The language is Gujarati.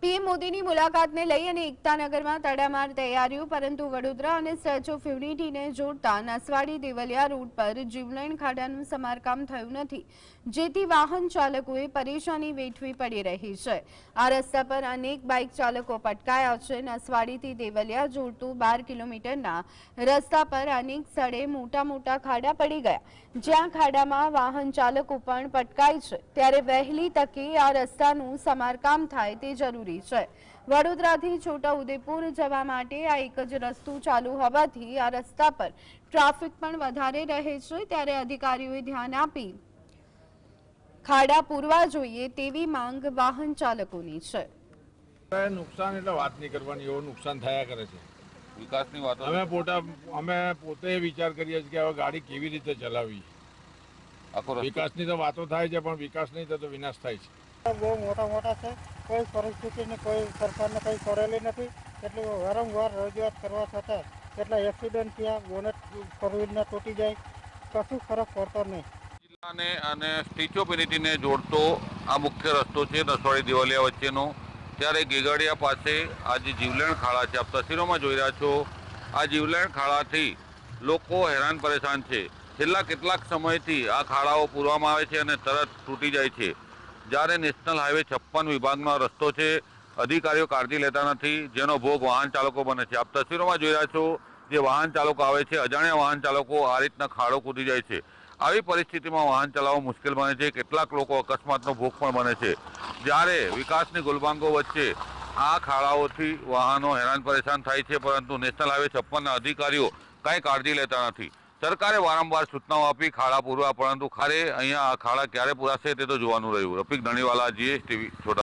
પીએમ મોદીની મુલાકાતને લઈ અને એકતાનગરમાં તડામાર તૈયારીઓ, પરંતુ વડોદરા અને સ્ટેચ્યુ ઓફ યુનિટીને જોડતા નસવાડી દેવલિયા રોડ પર જીવલેણ ખાડાનું સમારકામ થયું નથી, જેથી વાહન ચાલકોએ પરેશાની વેઠવી પડી રહી છે। આ રસ્તા પર અનેક બાઇક ચાલકો પટકાયા છે। નસવાડીથી દેવલિયા જોડતું 12 કિલોમીટરના રસ્તા પર અનેક સ્થળે મોટા ખાડા પડી ગયા, જ્યાં ખાડામાં વાહન ચાલકો પણ પટકાય છે। ત્યારે વહેલી તકે આ રસ્તાનું સમારકામ થાય તે જરૂરી છે। વડોદરાથી છોટાઉદેપુર જવા માટે આ એક જ રસ્તો ચાલુ હોવાથી આ રસ્તા પર ટ્રાફિક પણ વધારે રહે છે। ત્યારે અધિકારીઓએ ધ્યાન આપી ખાડા પૂરવા જોઈએ તેવી માંગ વાહન ચાલકોની છે। નુકસાન એટલે વાત નહીં કરવાની, એવું નુકસાન થયા કરે છે। વિકાસની વાતો અમે પોતે વિચાર કરીએ છીએ કે હવે ગાડી કેવી રીતે ચલાવવી। વિકાસની તો વાતો થાય છે, પણ વિકાસ નહીં થતો વિનાશ થાય છે। બહુ મોટા છે, કોઈ પરિસ્થિતિને કોઈ સરકારને કંઈ કરેલી નથી। એટલે વારંવાર રજૂઆત કરવા છતાં કેટલા એક્સિડન્ટ થયા, બોનેટ ફોર વ્હીલના તૂટી જાય, કશું ફરક પડતો નહીં। જિલ્લાને અને સ્ટેચ્યુ ઓફ યુનિટીને જોડતો આ મુખ્ય રસ્તો છે નસવાડી દેવલિયા વચ્ચેનો। ત્યારે ગેગડિયા પાસે આ જે જીવલેણ ખાડા છે, આપ તસવીરોમાં જોઈ રહ્યા છો। આ જીવલેણ ખાડાથી લોકો હેરાન પરેશાન છે। છેલ્લા કેટલાક સમયથી આ ખાડાઓ પૂરવામાં આવે છે અને તરત તૂટી જાય છે। જ્યારે નેશનલ હાઈવે 56 વિભાગનો રસ્તો છે, અધિકારીઓ કાળજી લેતા નથી, જેનો ભોગ વાહન ચાલકો બને છે। આપ તસવીરોમાં જોઈ રહ્યા છો, જે વાહન ચાલકો આવે છે, અજાણ્યા વાહન ચાલકો આ રીતના ખાડો કૂદી જાય છે। આવી પરિસ્થિતિમાં વાહન ચલાવવું મુશ્કેલ બને છે। કેટલાક લોકો અકસ્માતનો ભોગ પણ બને છે। જ્યારે વિકાસની ગુલબાંગો વચ્ચે આ ખાડાઓથી વાહનો હેરાન પરેશાન થાય છે, પરંતુ નેશનલ હાઈવે 56ના અધિકારીઓ કાંઈ કાળજી લેતા નથી। સરકારે વારંવાર સૂચનાઓ આપી ખાડા પૂરવા, પરંતુ ખારે અહીંયા આ ખાડા ક્યારે પૂરાશે તે તો જોવાનું રહ્યું। રફીક ધણીવાલા, GSTV, છોટા।